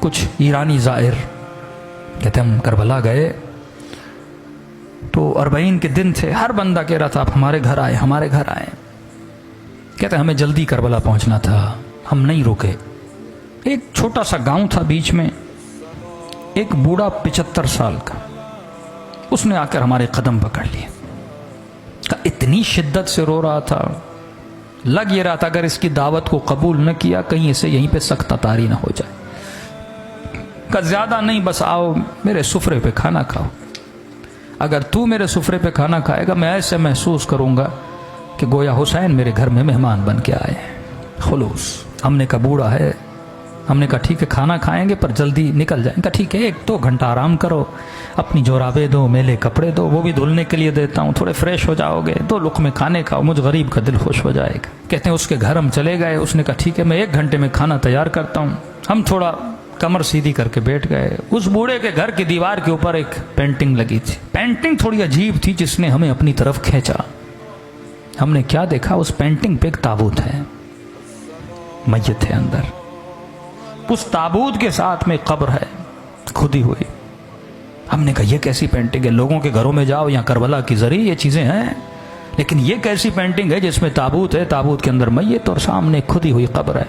کچھ ایرانی زائر کہتے ہم کربلا گئے تو 40 کے دن تھے، ہر بندہ کہہ رہا تھا آپ ہمارے گھر آئے ہمارے گھر آئے، کہتے ہمیں جلدی کربلا پہنچنا تھا، ہم نہیں رکے۔ ایک چھوٹا سا گاؤں تھا، بیچ میں ایک بوڑھا 75 سال کا، اس نے آ کر ہمارے قدم پکڑ لیے، اتنی شدت سے رو رہا تھا، لگ یہ رہا تھا اگر اس کی دعوت کو قبول نہ کیا کہیں اسے یہیں پہ سخت تاری نہ ہو جائے، کہ زیادہ نہیں بس آؤ میرے سفرے پہ کھانا کھاؤ، اگر تو میرے سفرے پہ کھانا کھائے گا میں ایسے محسوس کروں گا کہ گویا حسین میرے گھر میں مہمان بن کے آئے ہیں۔ خلوص ہم نے کہا بوڑھا ہے، ہم نے کہا ٹھیک ہے کھانا کھائیں گے پر جلدی نکل جائیں گا، ٹھیک ہے 1-2 گھنٹہ آرام کرو، اپنی جورابیں دو، میلے کپڑے دو، وہ بھی دھلنے کے لیے دیتا ہوں، تھوڑے فریش ہو جاؤ گے، 2 لقمے کھانے کھاؤ، مجھ غریب کا دل خوش ہو جائے گا۔ کہتے ہیں اس کے گھر ہم چلے گئے، اس نے کہا ٹھیک ہے میں 1 گھنٹے میں کھانا تیار کرتا ہوں۔ ہم تھوڑا کمر سیدھی کر کے بیٹھ گئے، اس بوڑھے کے گھر کی دیوار کے اوپر ایک پینٹنگ لگی تھی، پینٹنگ تھوڑی عجیب تھی جس نے ہمیں اپنی طرف کھینچا۔ ہم نے کیا دیکھا، اس پینٹنگ پہ ایک تابوت ہے، میت ہے اندر، اس تابوت کے ساتھ میں قبر ہے کھدی ہوئی۔ ہم نے کہا یہ کیسی پینٹنگ ہے، لوگوں کے گھروں میں جاؤ یا کربلا کی ذریعے یہ چیزیں ہیں، لیکن یہ کیسی پینٹنگ ہے جس میں تابوت ہے، تابوت کے اندر میت اور سامنے کھدی ہوئی قبر ہے۔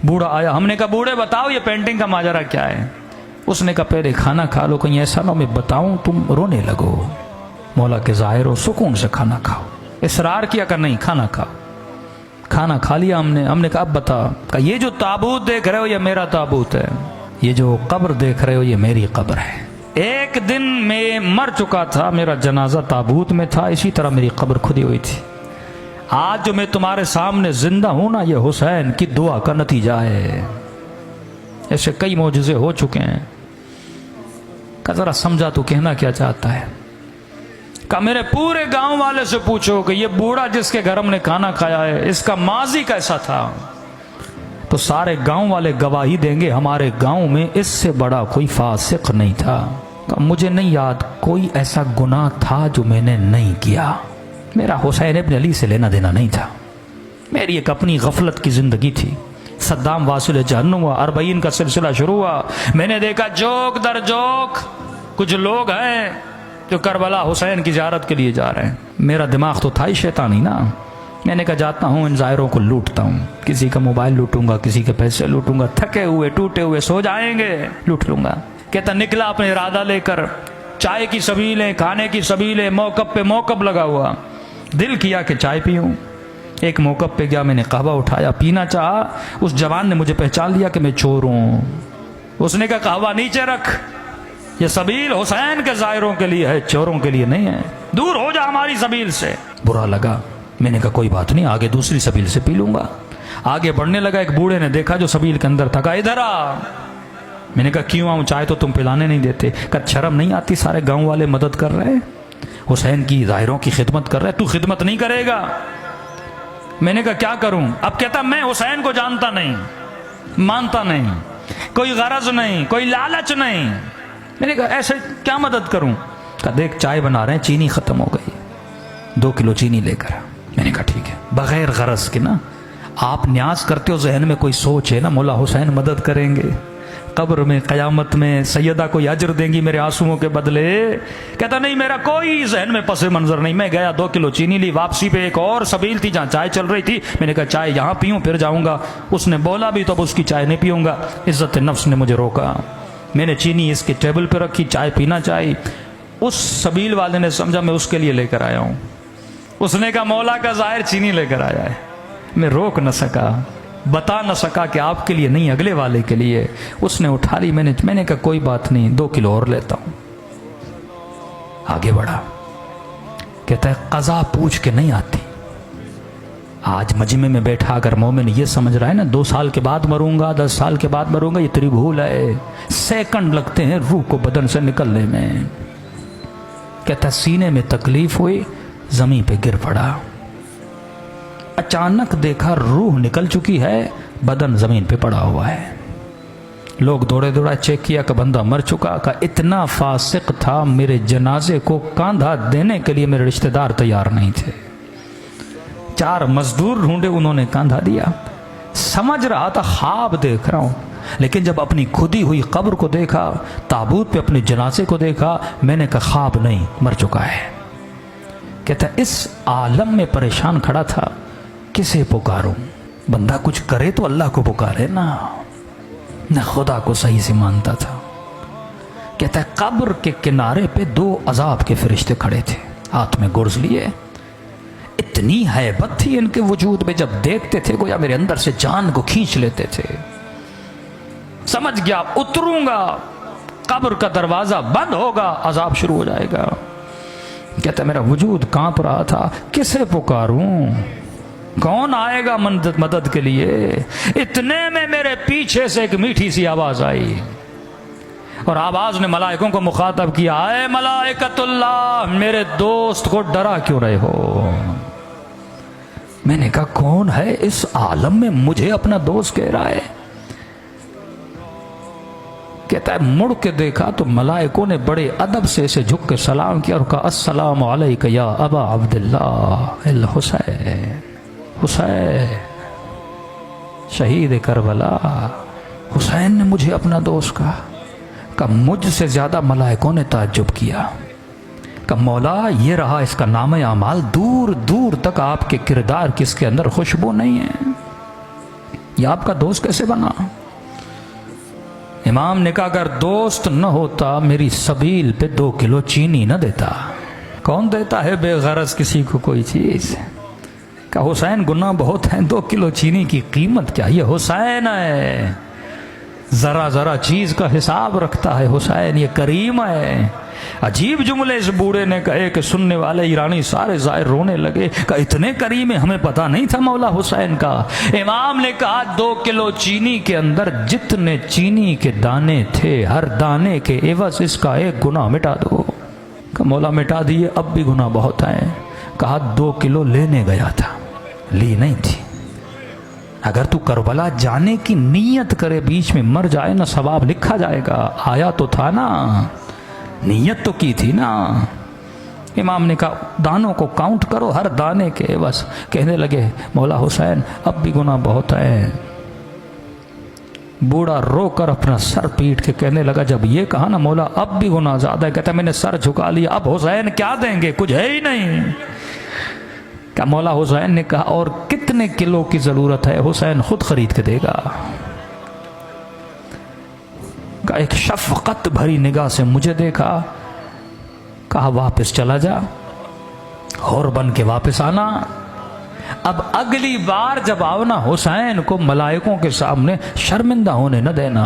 بوڑھا آیا، ہم نے کہا بوڑھے بتاؤ یہ پینٹنگ کا ماجرا کیا ہے؟ اس نے کہا پہلے کھانا کھا لو، کہیں ایسا نہ میں بتاؤں تم رونے لگو، مولا کے ظاہر ہو، سکون سے کھانا کھاؤ۔ اصرار کیا کہ نہیں کھانا کھاؤ۔ کھانا کھا لیا ہم نے کہا اب بتا، کہ یہ جو تابوت دیکھ رہے ہو یہ میرا تابوت ہے، یہ جو قبر دیکھ رہے ہو یہ میری قبر ہے۔ ایک دن میں مر چکا تھا، میرا جنازہ تابوت میں تھا، اسی طرح میری قبر کھدی ہوئی تھی۔ آج جو میں تمہارے سامنے زندہ ہوں نا یہ حسین کی دعا کا نتیجہ ہے۔ ایسے کئی معجزے ہو چکے ہیں، کہ ذرا سمجھا تو کہنا کیا چاہتا ہے؟ کہ میرے پورے گاؤں والے سے پوچھو کہ یہ بوڑھا جس کے گھر ہم نے کھانا کھایا ہے اس کا ماضی کیسا تھا، تو سارے گاؤں والے گواہی دیں گے ہمارے گاؤں میں اس سے بڑا کوئی فاسق نہیں تھا۔ مجھے نہیں یاد کوئی ایسا گناہ تھا جو میں نے نہیں کیا، میرا حسین ابن علی سے لینا دینا نہیں تھا، میری ایک اپنی غفلت کی زندگی تھی۔ صدام واصل جہنم ہوا، 40 کا سلسلہ شروع ہوا، میں نے دیکھا جوک در جوک کچھ لوگ ہیں جو کربلا حسین کی زیارت کے لیے جا رہے ہیں۔ میرا دماغ تو تھا ہی شیطانی نا، میں نے کہا جاتا ہوں ان ظاہروں کو لوٹتا ہوں، کسی کا موبائل لوٹوں گا، کسی کے پیسے لوٹوں گا، تھکے ہوئے ٹوٹے ہوئے سو جائیں گے لوٹ لوں گا۔ کہتا نکلا اپنے ارادہ لے کر، چائے کی سبیلیں، کھانے کی سبیلیں، موقف پہ موقف لگا ہوا، دل کیا کہ چائے پیوں، ایک موقف پہ گیا، میں نے قہوہ اٹھایا، پینا چاہا، اس جوان نے مجھے پہچان لیا کہ میں چور ہوں، اس نے کہا قہوہ نیچے رکھ، یہ سبیل حسین کے زائروں کے لیے ہے، چوروں کے لیے نہیں ہے، دور ہو جا ہماری سبیل سے۔ برا لگا، میں نے کہا کوئی بات نہیں، آگے دوسری سبیل سے پی لوں گا۔ آگے بڑھنے لگا، ایک بوڑھے نے دیکھا جو سبیل کے اندر تھا، کہا ادھر آ۔ میں نے کہا کیوں آؤں، چائے تو تم پلانے نہیں دیتے۔ کہا شرم نہیں آتی، سارے گاؤں والے مدد کر رہے ہیں، حسین کی ظاہروں کی خدمت کر رہے، تو خدمت نہیں کرے گا؟ میں نے کہا کیا کروں؟ اب کہتا میں حسین کو جانتا نہیں، مانتا نہیں، کوئی غرض نہیں، کوئی لالچ نہیں۔ میں نے کہا ایسے کیا مدد کروں؟ کہا دیکھ چائے بنا رہے ہیں، چینی ختم ہو گئی، 2 کلو چینی لے کر۔ میں نے کہا ٹھیک ہے، بغیر غرض کے نا، آپ نیاز کرتے ہو ذہن میں کوئی سوچ ہے نا مولا حسین مدد کریں گے، قبر میں قیامت میں سیدہ کوئی اجر دیں گی میرے آنسوؤں کے بدلے۔ کہتا نہیں میرا کوئی ذہن میں پس منظر نہیں۔ میں گیا 2 کلو چینی لی، واپسی پہ ایک اور سبیل تھی جہاں چائے چل رہی تھی، میں نے کہا چائے یہاں پیوں پھر جاؤں گا، اس نے بولا بھی تو اب اس کی چائے نہیں پیوں گا، عزت نفس نے مجھے روکا۔ میں نے چینی اس کے ٹیبل پہ رکھی، چائے پینا چاہی، اس سبیل والے نے سمجھا میں اس کے لیے لے کر آیا ہوں، اس نے کہا مولا کا ظاہر چینی لے کر آیا ہے۔ میں روک نہ سکا، بتا نہ سکا کہ آپ کے لیے نہیں اگلے والے کے لیے۔ اس نے اٹھا لی، میں نے کہا کوئی بات نہیں، 2 کلو اور لیتا ہوں۔ آگے بڑھا، کہتا ہے قضا پوچھ کے نہیں آتی۔ آج مجمع میں بیٹھا اگر مومن یہ سمجھ رہا ہے نا 2 سال کے بعد مروں گا، 10 سال کے بعد مروں گا، یہ تیری بھول ہے، سیکنڈ لگتے ہیں روح کو بدن سے نکلنے میں۔ کہتا سینے میں تکلیف ہوئی، زمین پہ گر پڑا، اچانک دیکھا روح نکل چکی ہے، بدن زمین پہ پڑا ہوا ہے۔ لوگ دوڑے چیک کیا کہ بندہ مر چکا، کہ اتنا فاسق تھا میرے جنازے کو کاندھا دینے کے لیے میرے رشتہ دار تیار نہیں تھے۔ 4 مزدور ڈھونڈے، انہوں نے کاندھا دیا۔ سمجھ رہا تھا خواب دیکھ رہا ہوں، لیکن جب اپنی کھدی ہوئی قبر کو دیکھا، تابوت پہ اپنے جنازے کو دیکھا، میں نے کہا خواب نہیں، مر چکا ہے۔ کہتا ہے اس عالم میں پریشان کھڑا تھا، کسے پکاروں؟ بندہ کچھ کرے تو اللہ کو پکارے نا، نہ خدا کو صحیح سے مانتا تھا۔ کہتا ہے قبر کے کنارے پہ 2 عذاب کے فرشتے کھڑے تھے، ہاتھ میں گرز لیے، اتنی ہیبت تھی ان کے وجود میں، جب دیکھتے تھے گویا میرے اندر سے جان کو کھینچ لیتے تھے۔ سمجھ گیا اتروں گا، قبر کا دروازہ بند ہوگا، عذاب شروع ہو جائے گا۔ کہتا ہے میرا وجود کانپ رہا تھا، کسے پکاروں؟ کون آئے گا مدد کے لیے؟ اتنے میں میرے پیچھے سے ایک میٹھی سی آواز آئی، اور آواز نے ملائکوں کو مخاطب کیا، اے ملائکۃ اللہ، میرے دوست کو ڈرا کیوں رہے ہو؟ میں نے کہا کون ہے اس عالم میں مجھے اپنا دوست کہہ رہا ہے؟ کہتا ہے مڑ کے دیکھا تو ملائکوں نے بڑے ادب سے اسے جھک کے سلام کیا اور کہا السلام علیک یا ابا عبداللہ الحسین، حسین شہید کربلا۔ حسین نے مجھے اپنا دوست کہا۔ کہ مجھ سے زیادہ ملائکوں نے تعجب کیا کہ مولا یہ رہا اس کا نام اعمال، دور دور تک آپ کے کردار کی اس کے اندر خوشبو نہیں ہے، یہ آپ کا دوست کیسے بنا؟ امام نے کہا اگر دوست نہ ہوتا میری سبیل پہ 2 کلو چینی نہ دیتا۔ کون دیتا ہے بے غرض کسی کو کوئی چیز؟ کہ حسین گناہ بہت ہیں، 2 کلو چینی کی قیمت کیا؟ یہ حسین ہے، ذرا ذرا چیز کا حساب رکھتا ہے حسین، یہ کریم ہے۔ عجیب جملے اس بوڑھے نے کہے کہ سننے والے ایرانی سارے زائر رونے لگے کہ اتنے کریم ہمیں پتہ نہیں تھا مولا حسین کا۔ امام نے کہا 2 کلو چینی کے اندر جتنے چینی کے دانے تھے، ہر دانے کے عوض اس کا 1 گناہ مٹا دو۔ کہ مولا مٹا دیے، اب بھی گناہ بہت ہیں۔ کہا 2 کلو لینے گیا تھا، لی نہیں تھی۔ اگر تو کربلا جانے کی نیت کرے بیچ میں مر جائے نا، ثواب لکھا جائے گا۔ آیا تو تھا نا، نیت تو کی تھی نا۔ امام نے کہا دانوں کو کاؤنٹ کرو، ہر دانے کے بس۔ کہنے لگے مولا حسین اب بھی گناہ بہت ہے۔ بوڑھا رو کر اپنا سر پیٹ کے کہنے لگا جب یہ کہا نا مولا اب بھی گناہ زیادہ ہے، کہتا میں نے سر جھکا لیا، اب حسین کیا دیں گے؟ کچھ ہے ہی نہیں۔ کہ مولا حسین نے کہا اور کتنے کلو کی ضرورت ہے؟ حسین خود خرید کے دے گا۔ کہ ایک شفقت بھری نگاہ سے مجھے دیکھا، کہا واپس چلا جا، اور بن کے واپس آنا۔ اب اگلی بار جب آؤ نا حسین کو ملائکوں کے سامنے شرمندہ ہونے نہ دینا۔